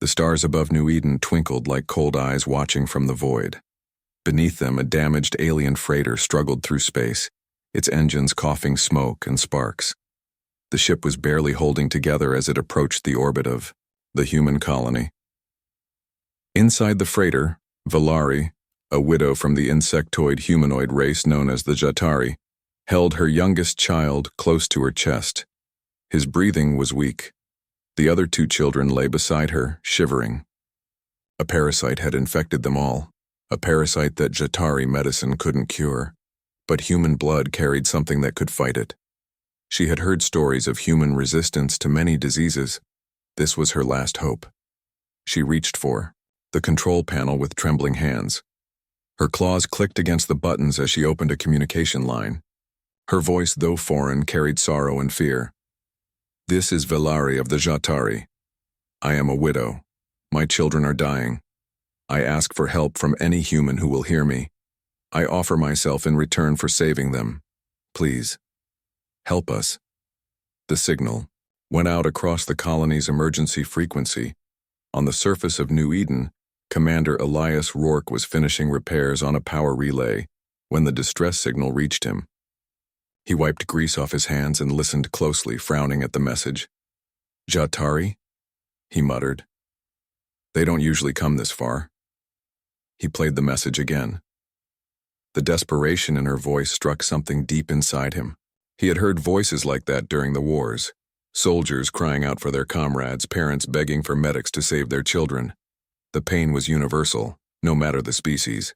The stars above New Eden twinkled like cold eyes watching from the void. Beneath them, a damaged alien freighter struggled through space, its engines coughing smoke and sparks. The ship was barely holding together as it approached the orbit of the human colony. Inside the freighter, Valari, a widow from the insectoid humanoid race known as the Jatari, held her youngest child close to her chest. His breathing was weak. The other two children lay beside her, shivering. A parasite had infected them all, a parasite that Jatari medicine couldn't cure, but human blood carried something that could fight it. She had heard stories of human resistance to many diseases. This was her last hope. She reached for the control panel with trembling hands. Her claws clicked against the buttons as she opened a communication line. Her voice, though foreign, carried sorrow and fear. "This is Valari of the Jatari. I am a widow. My children are dying. I ask for help from any human who will hear me. I offer myself in return for saving them. Please, help us." The signal went out across the colony's emergency frequency. On the surface of New Eden, Commander Elias Rourke was finishing repairs on a power relay when the distress signal reached him. He wiped grease off his hands and listened closely, frowning at the message. "Jatari?" he muttered. "They don't usually come this far." He played the message again. The desperation in her voice struck something deep inside him. He had heard voices like that during the wars. Soldiers crying out for their comrades, parents begging for medics to save their children. The pain was universal, no matter the species.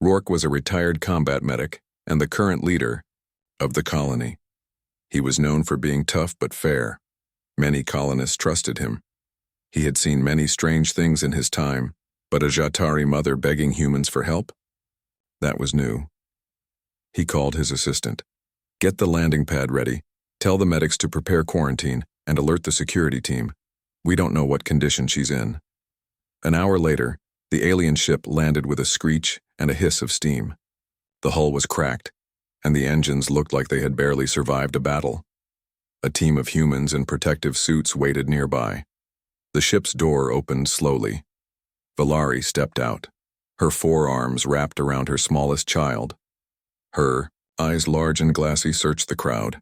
Rourke was a retired combat medic and the current leader of the colony. He was known for being tough but fair. Many colonists trusted him. He had seen many strange things in his time, but a Jatari mother begging humans for help? That was new. He called his assistant. "Get the landing pad ready. Tell the medics to prepare quarantine and alert the security team. We don't know what condition she's in." An hour later, the alien ship landed with a screech and a hiss of steam. The hull was cracked, and the engines looked like they had barely survived a battle. A team of humans in protective suits waited nearby. The ship's door opened slowly. Valari stepped out, her forearms wrapped around her smallest child. Her eyes large and glassy searched the crowd.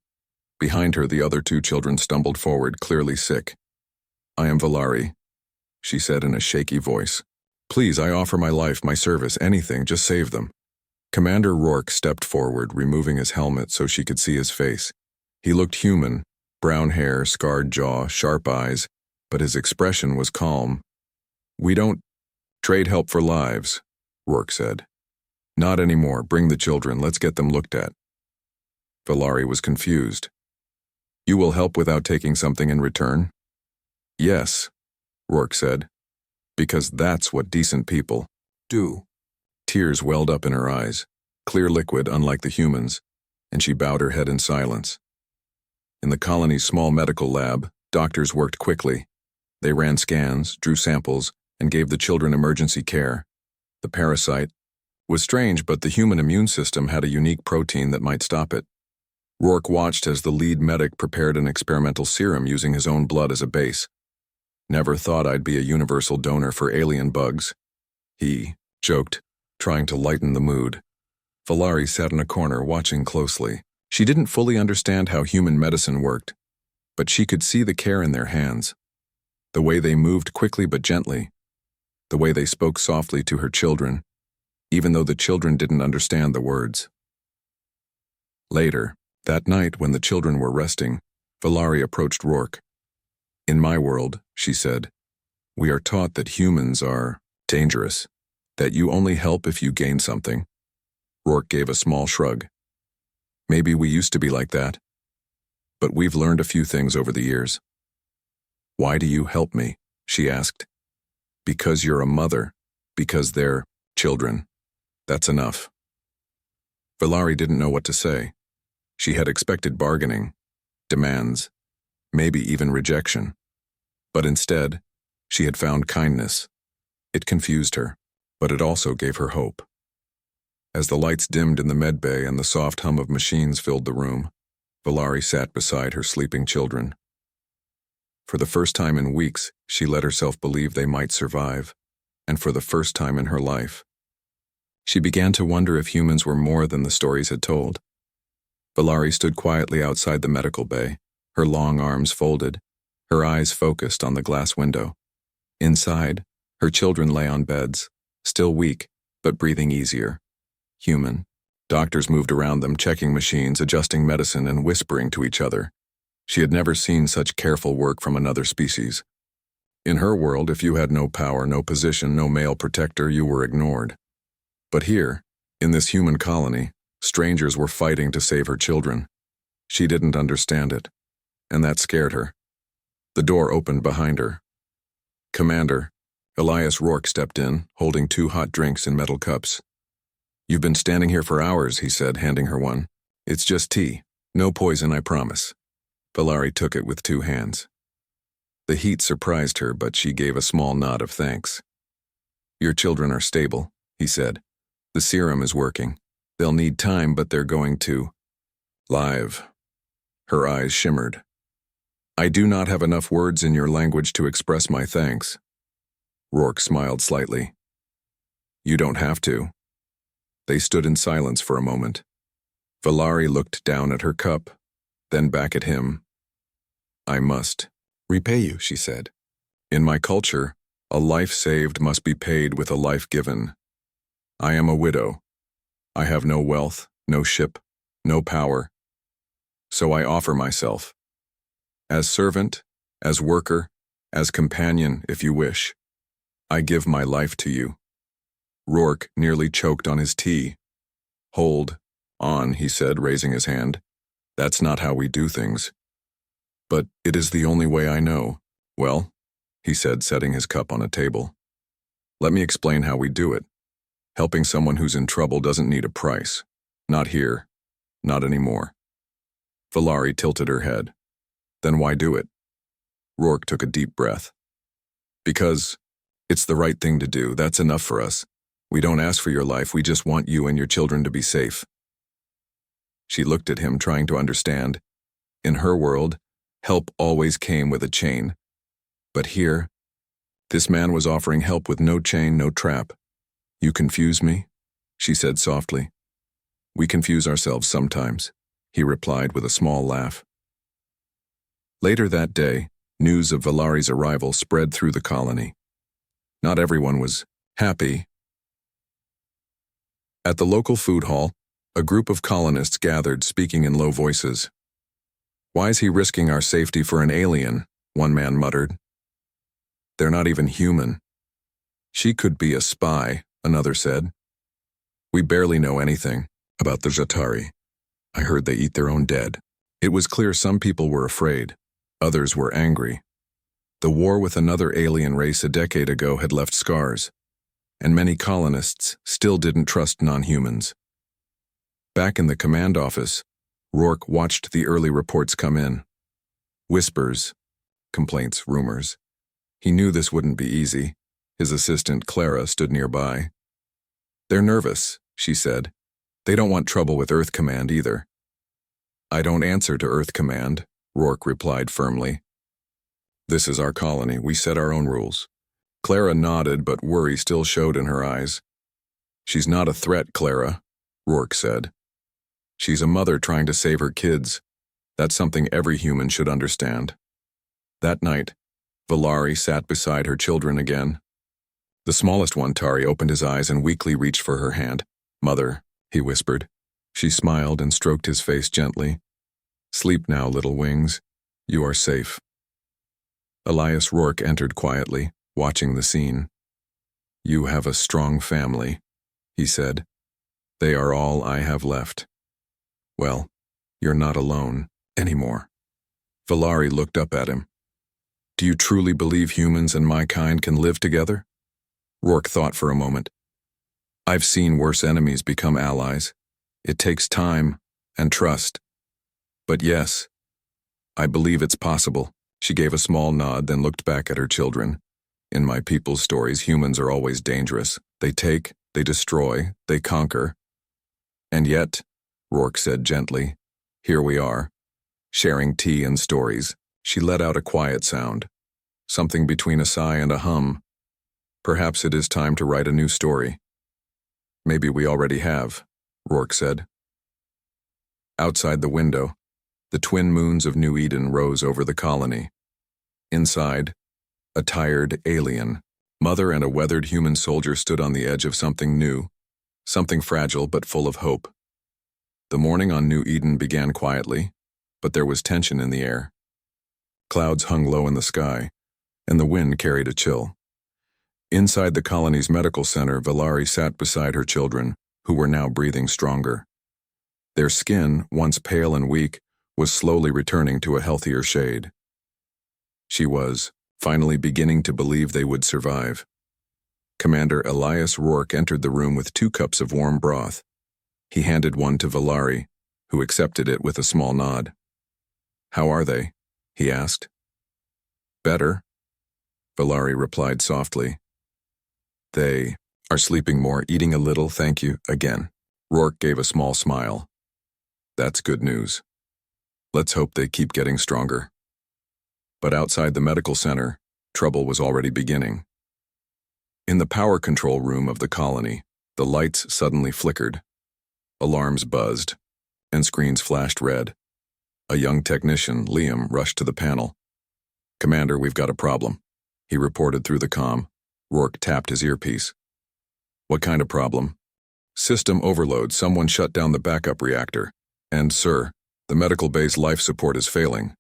Behind her, the other two children stumbled forward, clearly sick. "I am Valari," she said in a shaky voice. "Please, I offer my life, my service, anything, just save them." Commander Rourke stepped forward, removing his helmet so she could see his face. He looked human, brown hair, scarred jaw, sharp eyes, but his expression was calm. "We don't trade help for lives," Rourke said. "Not anymore. Bring the children. Let's get them looked at." Valari was confused. "You will help without taking something in return?" "Yes," Rourke said, "because that's what decent people do." Tears welled up in her eyes, clear liquid unlike the humans, and she bowed her head in silence. In the colony's small medical lab, doctors worked quickly. They ran scans, drew samples, and gave the children emergency care. The parasite was strange, but the human immune system had a unique protein that might stop it. Rourke watched as the lead medic prepared an experimental serum using his own blood as a base. "Never thought I'd be a universal donor for alien bugs," he joked, trying to lighten the mood. Valari sat in a corner watching closely. She didn't fully understand how human medicine worked, but she could see the care in their hands. The way they moved quickly but gently. The way they spoke softly to her children, even though the children didn't understand the words. Later, that night when the children were resting, Valari approached Rourke. "In my world," she said, "we are taught that humans are dangerous, that you only help if you gain something." Rourke gave a small shrug. "Maybe we used to be like that, but we've learned a few things over the years." "Why do you help me?" she asked. "Because you're a mother, because they're children. That's enough." Valari didn't know what to say. She had expected bargaining, demands, maybe even rejection. But instead, she had found kindness. It confused her, but it also gave her hope. As the lights dimmed in the med bay and the soft hum of machines filled the room, Valari sat beside her sleeping children. For the first time in weeks, she let herself believe they might survive, and for the first time in her life, she began to wonder if humans were more than the stories had told. Valari stood quietly outside the medical bay, her long arms folded, her eyes focused on the glass window. Inside, her children lay on beds, still weak, but breathing easier. Human. Doctors moved around them, checking machines, adjusting medicine, and whispering to each other. She had never seen such careful work from another species. In her world, if you had no power, no position, no male protector, you were ignored. But here, in this human colony, strangers were fighting to save her children. She didn't understand it, and that scared her. The door opened behind her. Commander, Elias Rourke stepped in, holding 2 hot drinks in metal cups. "You've been standing here for hours," he said, handing her one. "It's just tea. No poison, I promise." Valari took it with 2 hands. The heat surprised her, but she gave a small nod of thanks. "Your children are stable," he said. "The serum is working. They'll need time, but they're going to live." Her eyes shimmered. "I do not have enough words in your language to express my thanks." Rourke smiled slightly. "You don't have to." They stood in silence for a moment. Valari looked down at her cup, then back at him. "I must repay you," she said. "In my culture, a life saved must be paid with a life given. I am a widow. I have no wealth, no ship, no power. So I offer myself. As servant, as worker, as companion, if you wish. I give my life to you." Rourke nearly choked on his tea. "Hold on," he said, raising his hand. "That's not how we do things. But it is the only way I know." "Well," he said, setting his cup on a table. "Let me explain how we do it. Helping someone who's in trouble doesn't need a price. Not here. Not anymore." Valari tilted her head. "Then why do it?" Rourke took a deep breath. "Because it's the right thing to do. That's enough for us. We don't ask for your life, we just want you and your children to be safe." She looked at him, trying to understand. In her world, help always came with a chain. But here, this man was offering help with no chain, no trap. "You confuse me," she said softly. "We confuse ourselves sometimes," he replied with a small laugh. Later that day, news of Valari's arrival spread through the colony. Not everyone was happy. At the local food hall, a group of colonists gathered, speaking in low voices. "Why is he risking our safety for an alien?" one man muttered. "They're not even human." "She could be a spy," another said. "We barely know anything about the Jatari. I heard they eat their own dead." It was clear some people were afraid. Others were angry. The war with another alien race a decade ago had left scars, and many colonists still didn't trust non-humans. Back in the command office, Rourke watched the early reports come in. Whispers, complaints, rumors. He knew this wouldn't be easy. His assistant, Clara, stood nearby. "They're nervous," she said. "They don't want trouble with Earth Command either." "I don't answer to Earth Command," Rourke replied firmly. "This is our colony. We set our own rules." Clara nodded, but worry still showed in her eyes. "She's not a threat, Clara," Rourke said. "She's a mother trying to save her kids. That's something every human should understand." That night, Valari sat beside her children again. The smallest one, Tari, opened his eyes and weakly reached for her hand. "Mother," he whispered. She smiled and stroked his face gently. "Sleep now, little wings. You are safe." Elias Rourke entered quietly, watching the scene. "You have a strong family," he said. "They are all I have left. Well, you're not alone anymore." Valari looked up at him. "Do you truly believe humans and my kind can live together?" Rourke thought for a moment. "I've seen worse enemies become allies. It takes time and trust. But yes, I believe it's possible." She gave a small nod, then looked back at her children. "In my people's stories, humans are always dangerous. They take, they destroy, they conquer. And yet," Rourke said gently, "here we are, sharing tea and stories, She let out a quiet sound, something between a sigh and a hum. Perhaps it is time to write a new story. Maybe we already have, Rourke said. Outside the window, the twin moons of New Eden rose over the colony. Inside, a tired alien, mother and a weathered human soldier stood on the edge of something new, something fragile but full of hope. The morning on New Eden began quietly, but there was tension in the air. Clouds hung low in the sky, and the wind carried a chill. Inside the colony's medical center, Valari sat beside her children, who were now breathing stronger. Their skin, once pale and weak, was slowly returning to a healthier shade. She was finally beginning to believe they would survive. Commander Elias Rourke entered the room with 2 cups of warm broth. He handed one to Valari, who accepted it with a small nod. "How are they?" he asked. "Better," Valari replied softly. "They are sleeping more, eating a little, thank you, again." Rourke gave a small smile. "That's good news. Let's hope they keep getting stronger." But outside the medical center, trouble was already beginning. In the power control room of the colony, the lights suddenly flickered. Alarms buzzed, and screens flashed red. A young technician, Liam, rushed to the panel. "Commander, we've got a problem," he reported through the comm. Rourke tapped his earpiece. "What kind of problem?" "System overload. Someone shut down the backup reactor. And, sir, the medical base life support is failing."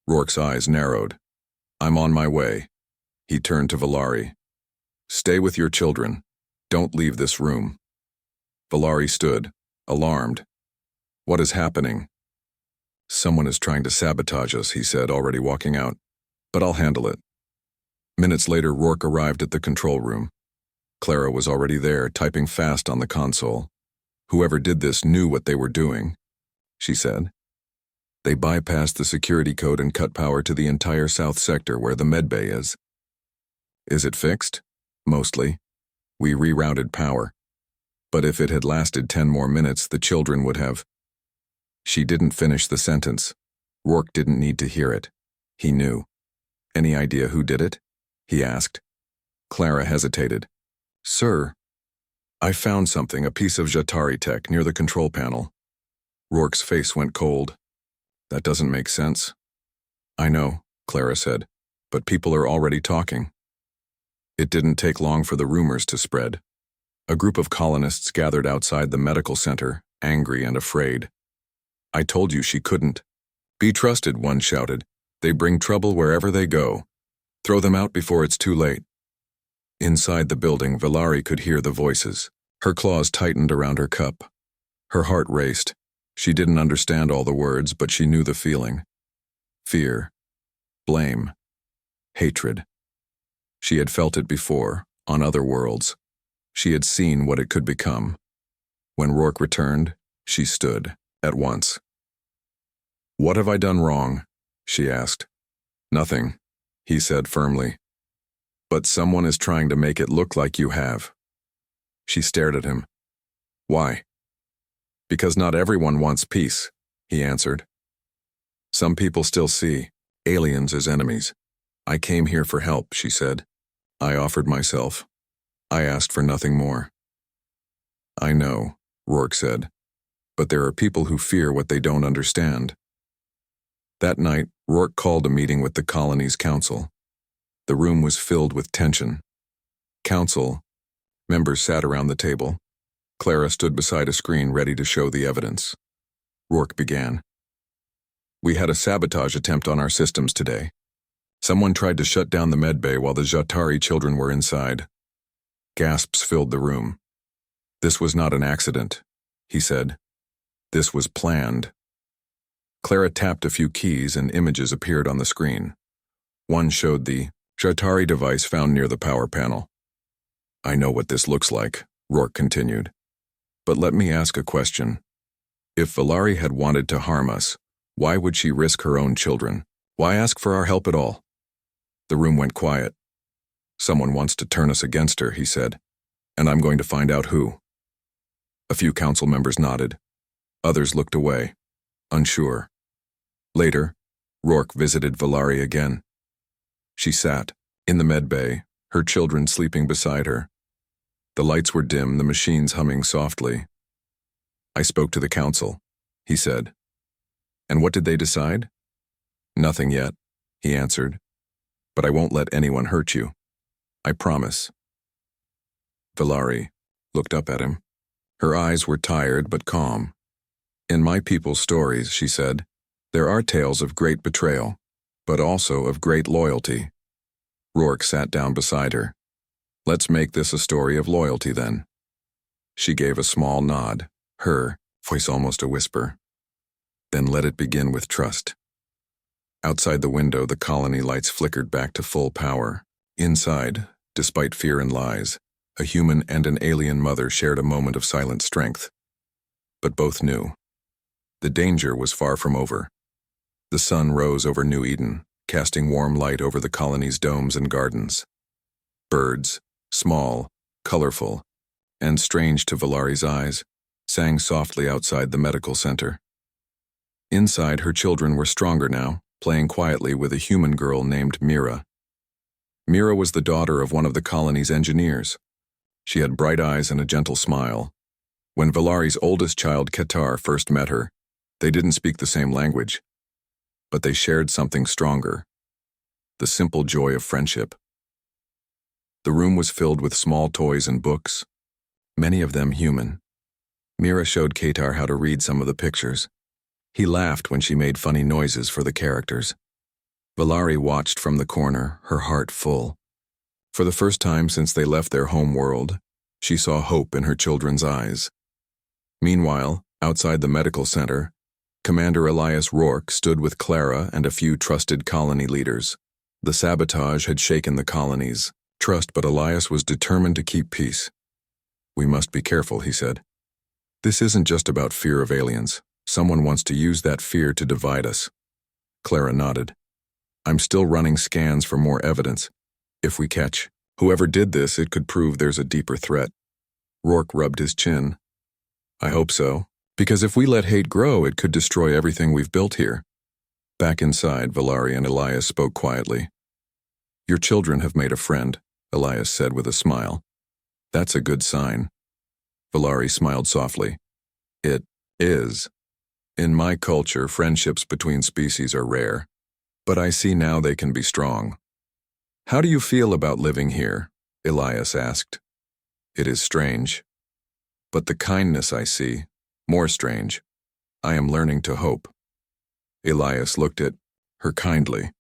Rourke's eyes narrowed. "I'm on my way." He turned to Valari. "Stay with your children. Don't leave this room." Valari stood, alarmed. "What is happening?" "Someone is trying to sabotage us," he said, already walking out. "But I'll handle it." Minutes later, Rourke arrived at the control room. Clara was already there, typing fast on the console. "Whoever did this knew what they were doing," she said. "They bypassed the security code and cut power to the entire south sector where the medbay is." "Is it fixed?" "Mostly. We rerouted power. But if it had lasted 10 more minutes, the children would have—" She didn't finish the sentence. Rourke didn't need to hear it. He knew. "Any idea who did it?" he asked. Clara hesitated. "Sir, I found something, a piece of Jatari tech near the control panel." Rourke's face went cold. "That doesn't make sense." "I know," Clara said, "but people are already talking." It didn't take long for the rumors to spread. A group of colonists gathered outside the medical center, angry and afraid. "I told you she couldn't." "Be trusted," one shouted. "They bring trouble wherever they go. Throw them out before it's too late." Inside the building, Valari could hear the voices. Her claws tightened around her cup. Her heart raced. She didn't understand all the words, but she knew the feeling. Fear. Blame. Hatred. She had felt it before, on other worlds. She had seen what it could become. When Rourke returned, she stood, at once. "What have I done wrong?" she asked. "Nothing," he said firmly. "But someone is trying to make it look like you have." She stared at him. "Why?" "Because not everyone wants peace," he answered. "Some people still see aliens as enemies. I came here for help," she said. "I offered myself. I asked for nothing more." "I know," Rourke said, "but there are people who fear what they don't understand." That night, Rourke called a meeting with the colony's council. The room was filled with tension. Council members sat around the table. Clara stood beside a screen ready to show the evidence. Rourke began. "We had a sabotage attempt on our systems today. Someone tried to shut down the medbay while the Jatari children were inside." Gasps filled the room. "This was not an accident," he said. "This was planned." Clara tapped a few keys and images appeared on the screen. One showed the Jatari device found near the power panel. "I know what this looks like," Rourke continued. "But let me ask a question. If Valari had wanted to harm us, why would she risk her own children? Why ask for our help at all?" The room went quiet. "Someone wants to turn us against her," he said, "and I'm going to find out who." A few council members nodded. Others looked away, unsure. Later, Rourke visited Valari again. She sat, in the med bay, her children sleeping beside her. The lights were dim, the machines humming softly. I spoke to the council, he said. And what did they decide? Nothing yet, he answered. But I won't let anyone hurt you. I promise. Valari looked up at him. Her eyes were tired but calm. In my people's stories, she said, there are tales of great betrayal, but also of great loyalty. Rourke sat down beside her. Let's make this a story of loyalty, then. She gave a small nod, her voice almost a whisper. Then let it begin with trust. Outside the window, the colony lights flickered back to full power. Inside, despite fear and lies, a human and an alien mother shared a moment of silent strength. But both knew. The danger was far from over. The sun rose over New Eden, casting warm light over the colony's domes and gardens. Birds, small, colorful, and strange to Valari's eyes, sang softly outside the medical center. Inside, her children were stronger now, playing quietly with a human girl named Mira. Mira was the daughter of one of the colony's engineers. She had bright eyes and a gentle smile. When Valari's oldest child, Ketar, first met her, they didn't speak the same language, but they shared something stronger, the simple joy of friendship. The room was filled with small toys and books, many of them human. Mira showed Ketar how to read some of the pictures. He laughed when she made funny noises for the characters. Valari watched from the corner, her heart full. For the first time since they left their home world, she saw hope in her children's eyes. Meanwhile, outside the medical center, Commander Elias Rourke stood with Clara and a few trusted colony leaders. The sabotage had shaken the colony's trust, but Elias was determined to keep peace. We must be careful, he said. This isn't just about fear of aliens. Someone wants to use that fear to divide us. Clara nodded. I'm still running scans for more evidence. If we catch whoever did this, it could prove there's a deeper threat. Rourke rubbed his chin. I hope so, because if we let hate grow, it could destroy everything we've built here. Back inside, Valari and Elias spoke quietly. Your children have made a friend, Elias said with a smile. That's a good sign. Valari smiled softly. It is. In my culture, friendships between species are rare, but I see now they can be strong. How do you feel about living here? Elias asked. It is strange. But the kindness I see, more strange. I am learning to hope. Elias looked at her kindly.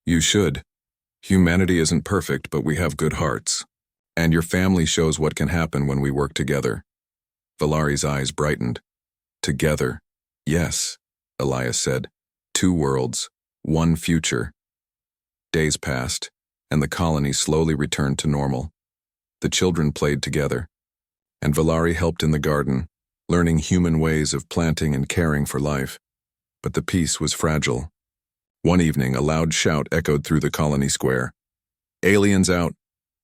You should. Humanity isn't perfect, but we have good hearts. And your family shows what can happen when we work together. Valari's eyes brightened. Together. Yes, Elias said. 2 worlds, 1 future. Days passed, and the colony slowly returned to normal. The children played together, and Valari helped in the garden, learning human ways of planting and caring for life. But the peace was fragile. One evening, a loud shout echoed through the colony square. Aliens out,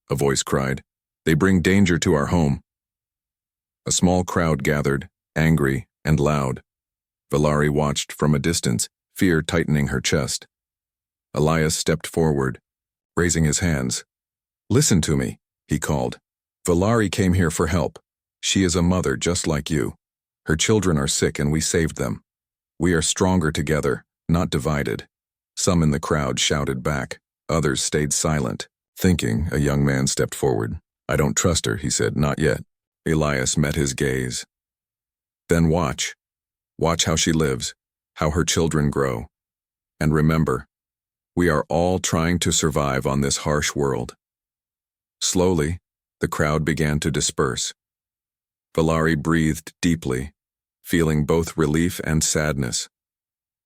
a voice cried. They bring danger to our home. A small crowd gathered, angry and loud. Valari watched from a distance, fear tightening her chest. Elias stepped forward, raising his hands. Listen to me, he called. Valari came here for help. She is a mother just like you. Her children are sick and we saved them. We are stronger together, not divided. Some in the crowd shouted back. Others stayed silent. Thinking, a young man stepped forward. I don't trust her, he said, not yet. Elias met his gaze. Then watch. Watch how she lives, how her children grow. And remember, we are all trying to survive on this harsh world. Slowly, the crowd began to disperse. Valari breathed deeply, feeling both relief and sadness.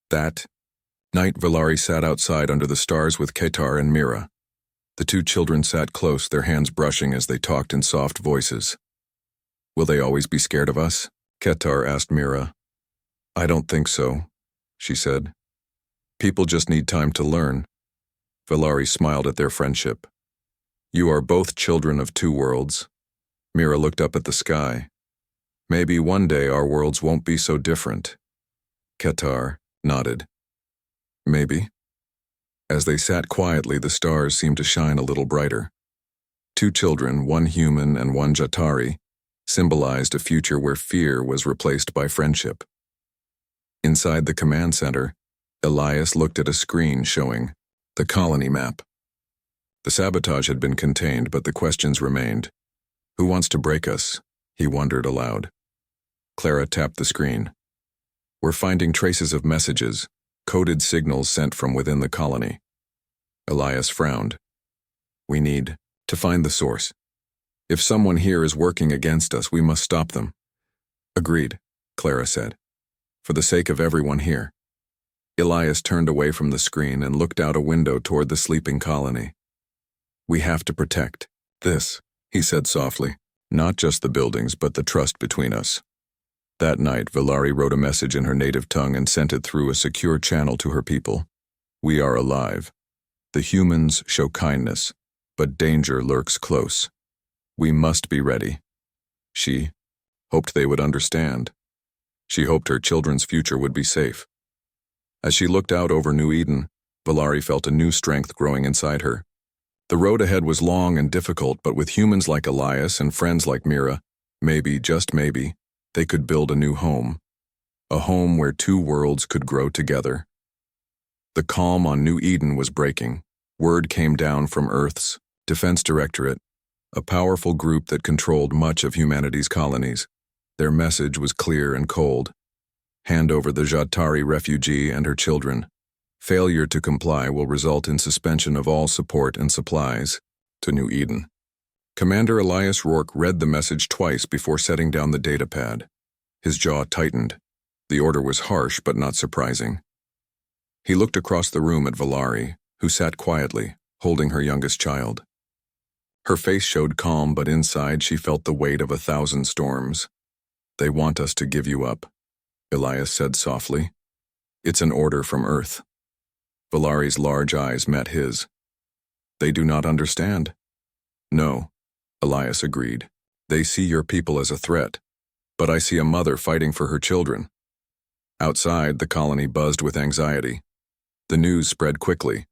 That night, Valari sat outside under the stars with Ketar and Mira. The 2 children sat close, their hands brushing as they talked in soft voices. Will they always be scared of us? Ketar asked Mira. I don't think so, she said. People just need time to learn. Valari smiled at their friendship. You are both children of 2 worlds. Mira looked up at the sky. Maybe one day our worlds won't be so different. Ketar nodded. Maybe. As they sat quietly, the stars seemed to shine a little brighter. Two children, one human and one Jatari, symbolized a future where fear was replaced by friendship. Inside the command center, Elias looked at a screen showing the colony map. The sabotage had been contained, but the questions remained. Who wants to break us? He wondered aloud. Clara tapped the screen. We're finding traces of messages, coded signals sent from within the colony. Elias frowned. We need to find the source. If someone here is working against us, we must stop them. Agreed, Clara said. For the sake of everyone here. Elias turned away from the screen and looked out a window toward the sleeping colony. We have to protect this, he said softly. Not just the buildings, but the trust between us. That night, Valari wrote a message in her native tongue and sent it through a secure channel to her people. We are alive. The humans show kindness, but danger lurks close. We must be ready. She hoped they would understand. She hoped her children's future would be safe. As she looked out over New Eden, Valari felt a new strength growing inside her. The road ahead was long and difficult, but with humans like Elias and friends like Mira, maybe, just maybe, they could build a new home. A home where two worlds could grow together. The calm on New Eden was breaking. Word came down from Earth's Defense Directorate, a powerful group that controlled much of humanity's colonies. Their message was clear and cold. Hand over the Jatari refugee and her children. Failure to comply will result in suspension of all support and supplies to New Eden. Commander Elias Rourke read the message twice before setting down the datapad. His jaw tightened. The order was harsh but not surprising. He looked across the room at Valari, who sat quietly, holding her youngest child. Her face showed calm, but inside she felt the weight of 1,000 storms. They want us to give you up, Elias said softly. It's an order from Earth. Valari's large eyes met his. They do not understand. No, Elias agreed. They see your people as a threat, but I see a mother fighting for her children. Outside, the colony buzzed with anxiety. The news spread quickly.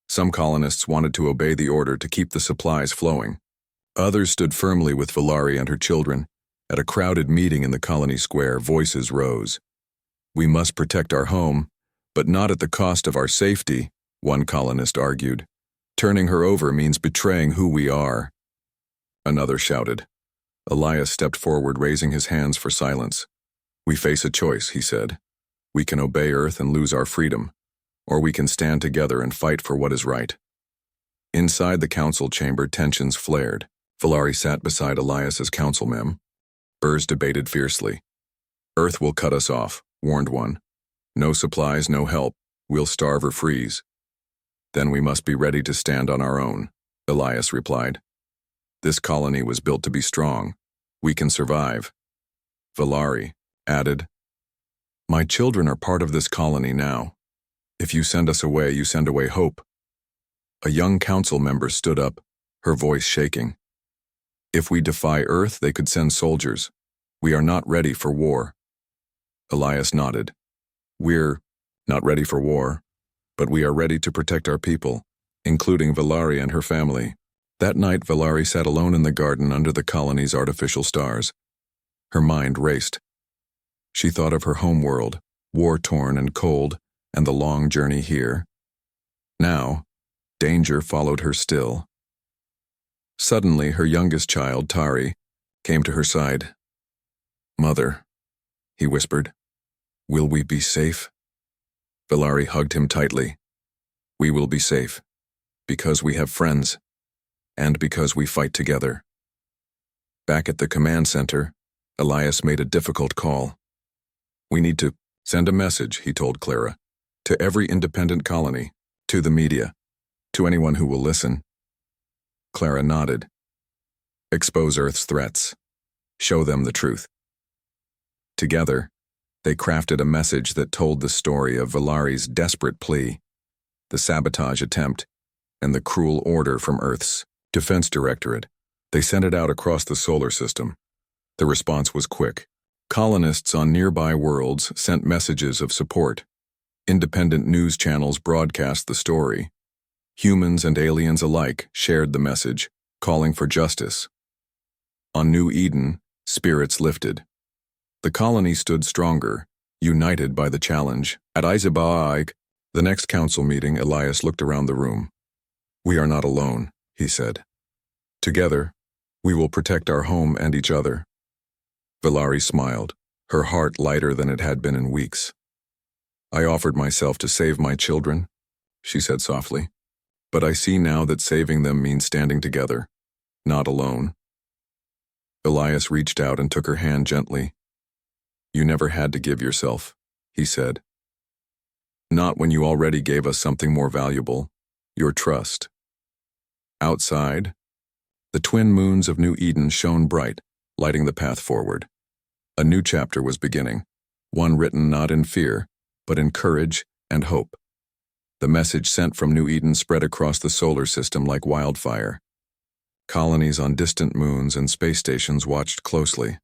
Some colonists wanted to obey the order to keep the supplies flowing. Others stood firmly with Valari and her children. At a crowded meeting in the colony square, voices rose. We must protect our home, but not at the cost of our safety, one colonist argued. Turning her over means betraying who we are. Another shouted. Elias stepped forward, raising his hands for silence. We face a choice, he said. We can obey Earth and lose our freedom, or we can stand together and fight for what is right. Inside the council chamber, tensions flared. Valari sat beside Elias's council mem. Burrs debated fiercely. Earth will cut us off, warned one. No supplies, no help. We'll starve or freeze. Then we must be ready to stand on our own, Elias replied. This colony was built to be strong. We can survive. Valari added, My children are part of this colony now. If you send us away, you send away hope. A young council member stood up, her voice shaking. If we defy Earth, they could send soldiers. We are not ready for war. Elias nodded. We're not ready for war, but we are ready to protect our people, including Valari and her family. That night, Valari sat alone in the garden under the colony's artificial stars. Her mind raced. She thought of her home world, war-torn and cold, and the long journey here. Now, danger followed her still. Suddenly, her youngest child, Tari, came to her side. Mother, he whispered, will we be safe? Valari hugged him tightly. We will be safe, because we have friends, and because we fight together. Back at the command center, Elias made a difficult call. We need to send a message, he told Clara, to every independent colony, to the media, to anyone who will listen. Clara nodded. Expose Earth's threats. Show them the truth. Together, they crafted a message that told the story of Valari's desperate plea, the sabotage attempt, and the cruel order from Earth's Defense Directorate. They sent it out across the solar system. The response was quick. Colonists on nearby worlds sent messages of support. Independent news channels broadcast the story. Humans and aliens alike shared the message, calling for justice. On New Eden, spirits lifted. The colony stood stronger, united by the challenge. At HFY, the next council meeting, Elias looked around the room. "We are not alone," he said. "Together, we will protect our home and each other." Valari smiled, her heart lighter than it had been in weeks. "I offered myself to save my children," she said softly. "But I see now that saving them means standing together, not alone." Elias reached out and took her hand gently. "You never had to give yourself," he said. "Not when you already gave us something more valuable, your trust." Outside, the twin moons of New Eden shone bright, lighting the path forward. A new chapter was beginning, one written not in fear, but in courage and hope. The message sent from New Eden spread across the solar system like wildfire. Colonies on distant moons and space stations watched closely.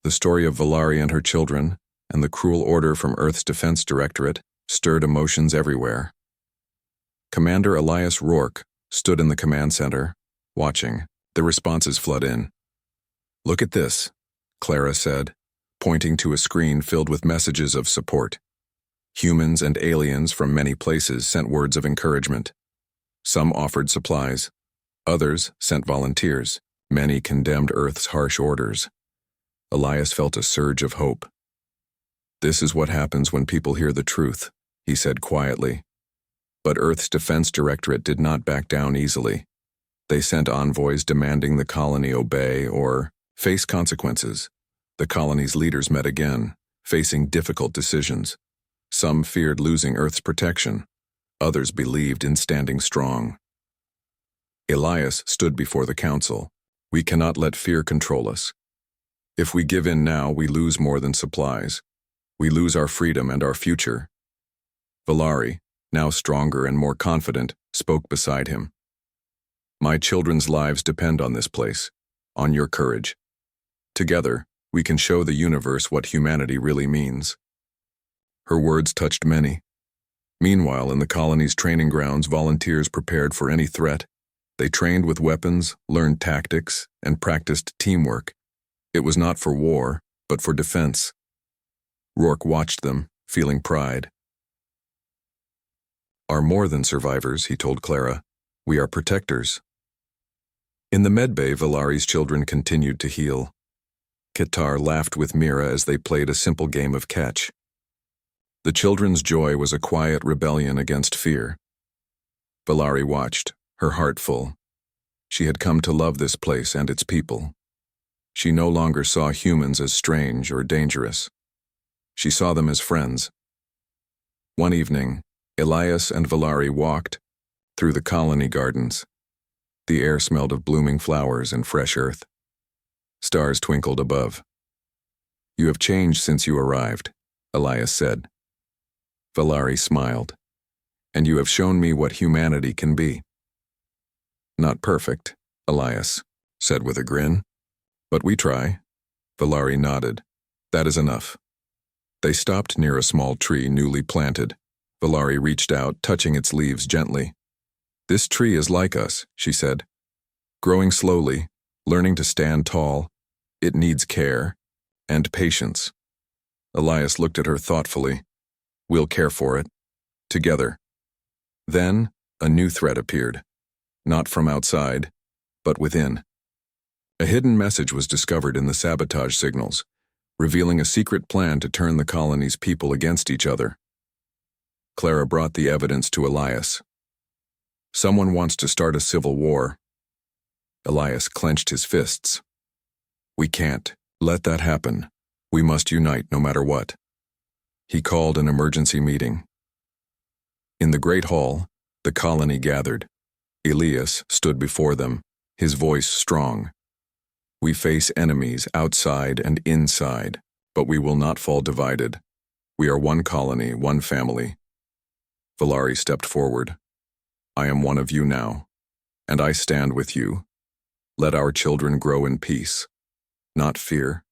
The story of Valari and her children, and the cruel order from Earth's Defense Directorate, stirred emotions everywhere. Commander Elias Rourke stood in the command center, watching. The responses flood in. "Look at this," Clara said, pointing to a screen filled with messages of support. Humans and aliens from many places sent words of encouragement. Some offered supplies. Others sent volunteers. Many condemned Earth's harsh orders. Elias felt a surge of hope. "This is what happens when people hear the truth," he said quietly. But Earth's Defense Directorate did not back down easily. They sent envoys demanding the colony obey or face consequences. The colony's leaders met again, facing difficult decisions. Some feared losing Earth's protection. Others believed in standing strong. Elias stood before the council. "We cannot let fear control us. If we give in now, we lose more than supplies. We lose our freedom and our future." Valari, now stronger and more confident, spoke beside him. "My children's lives depend on this place, on your courage. Together, we can show the universe what humanity really means." Her words touched many. Meanwhile, in the colony's training grounds, volunteers prepared for any threat. They trained with weapons, learned tactics, and practiced teamwork. It was not for war, but for defense. Rourke watched them, feeling pride. "Are more than survivors," he told Clara. "We are protectors." In the medbay, Valari's children continued to heal. Kitar laughed with Mira as they played a simple game of catch. The children's joy was a quiet rebellion against fear. Valari watched, her heart full. She had come to love this place and its people. She no longer saw humans as strange or dangerous. She saw them as friends. One evening, Elias and Valari walked through the colony gardens. The air smelled of blooming flowers and fresh earth. Stars twinkled above. "You have changed since you arrived," Elias said. Valari smiled. "And you have shown me what humanity can be." "Not perfect," Elias said with a grin. "But we try." Valari nodded. "That is enough." They stopped near a small tree newly planted. Valari reached out, touching its leaves gently. "This tree is like us," she said. "Growing slowly, learning to stand tall. It needs care and patience." Elias looked at her thoughtfully. "We'll care for it. Together." Then, a new threat appeared. Not from outside, but within. A hidden message was discovered in the sabotage signals, revealing a secret plan to turn the colony's people against each other. Clara brought the evidence to Elias. "Someone wants to start a civil war." Elias clenched his fists. "We can't let that happen. We must unite no matter what." He called an emergency meeting. In the great hall, the colony gathered. Elias stood before them, his voice strong. "We face enemies outside and inside, but we will not fall divided. We are one colony, one family." Valari stepped forward. "I am one of you now, and I stand with you. Let our children grow in peace, not fear."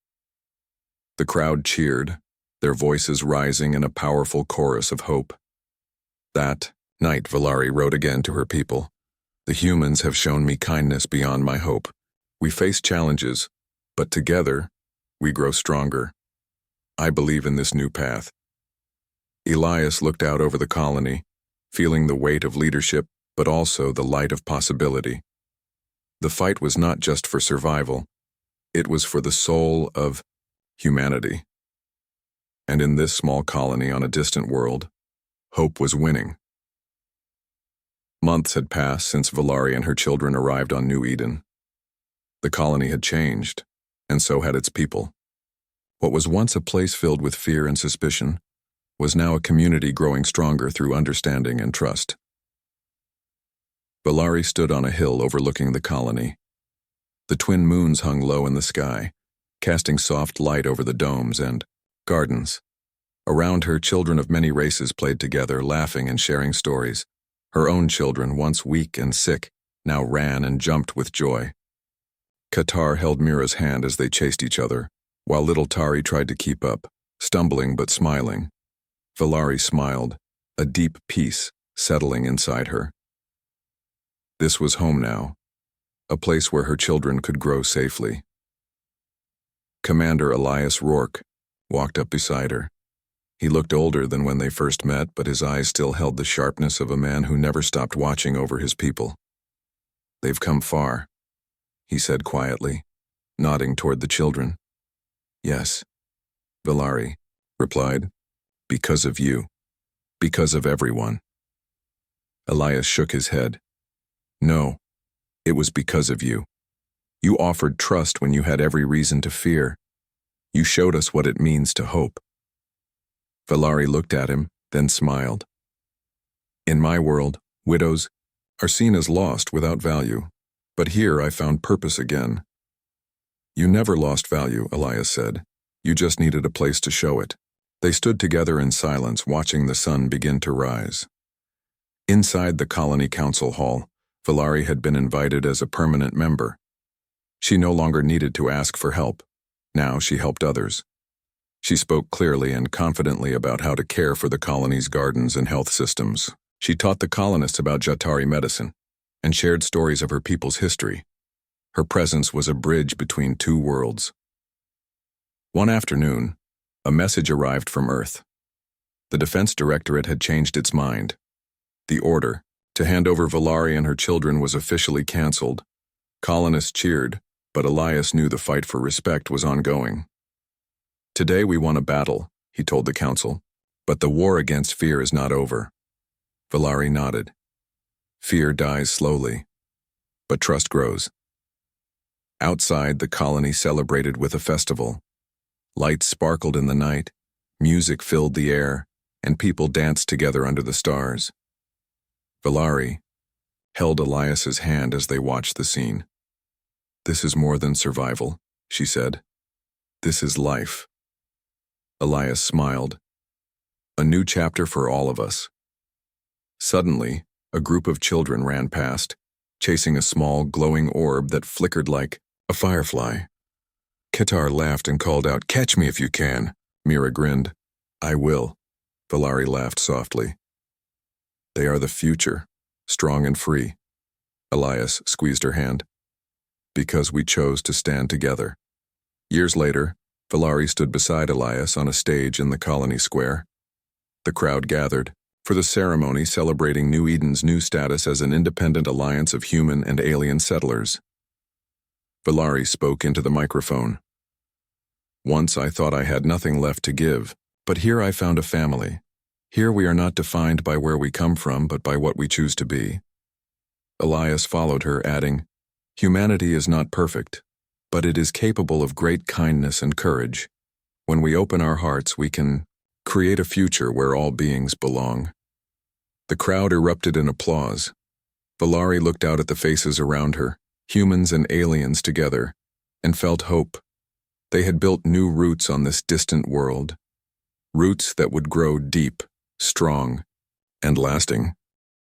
The crowd cheered, their voices rising in a powerful chorus of hope. That night, Valari wrote again to her people. The humans have shown me kindness beyond my hope. We face challenges, but together, we grow stronger. I believe in this new path. Elias looked out over the colony, feeling the weight of leadership, but also the light of possibility. The fight was not just for survival, it was for the soul of humanity. And in this small colony on a distant world, hope was winning. Months had passed since Valari and her children arrived on New Eden. The colony had changed, and so had its people. What was once a place filled with fear and suspicion was now a community growing stronger through understanding and trust. Valari stood on a hill overlooking the colony. The twin moons hung low in the sky, casting soft light over the domes and gardens. Around her, children of many races played together, laughing and sharing stories. Her own children, once weak and sick, now ran and jumped with joy. Qatar held Mira's hand as they chased each other, while little Tari tried to keep up, stumbling but smiling. Valari smiled, a deep peace settling inside her. This was home now, a place where her children could grow safely. Commander Elias Rourke walked up beside her. He looked older than when they first met, but his eyes still held the sharpness of a man who never stopped watching over his people. "They've come far," he said quietly, nodding toward the children. "Yes," Valari replied, "because of you, because of everyone." Elias shook his head. "No, it was because of you. You offered trust when you had every reason to fear. You showed us what it means to hope." Valari looked at him, then smiled. "In my world, widows are seen as lost without value, but here I found purpose again." "You never lost value," Elias said. "You just needed a place to show it." They stood together in silence, watching the sun begin to rise. Inside the colony council hall, Valari had been invited as a permanent member. She no longer needed to ask for help. Now she helped others. She spoke clearly and confidently about how to care for the colony's gardens and health systems. She taught the colonists about Jatari medicine and shared stories of her people's history. Her presence was a bridge between two worlds. One afternoon, a message arrived from Earth. The Defense Directorate had changed its mind. The order to hand over Valari and her children was officially canceled. Colonists cheered, but Elias knew the fight for respect was ongoing. "Today we won a battle," he told the council, "but the war against fear is not over." Valari nodded. "Fear dies slowly, but trust grows." Outside, the colony celebrated with a festival. Lights sparkled in the night, music filled the air, and people danced together under the stars. Valari held Elias's hand as they watched the scene. "This is more than survival," she said. "This is life." Elias smiled. "A new chapter for all of us." Suddenly, a group of children ran past, chasing a small, glowing orb that flickered like a firefly. Qatar laughed and called out, "Catch me if you can." Mira grinned. "I will." Valari laughed softly. "They are the future, strong and free." Elias squeezed her hand. "Because we chose to stand together." Years later, Valari stood beside Elias on a stage in the colony square. The crowd gathered for the ceremony celebrating New Eden's new status as an independent alliance of human and alien settlers. Valari spoke into the microphone. "Once I thought I had nothing left to give, but here I found a family. Here we are not defined by where we come from, but by what we choose to be." Elias followed her, adding, "Humanity is not perfect, but it is capable of great kindness and courage. When we open our hearts, we can create a future where all beings belong." The crowd erupted in applause. Valari looked out at the faces around her, humans and aliens together, and felt hope. They had built new roots on this distant world, roots that would grow deep, strong, and lasting.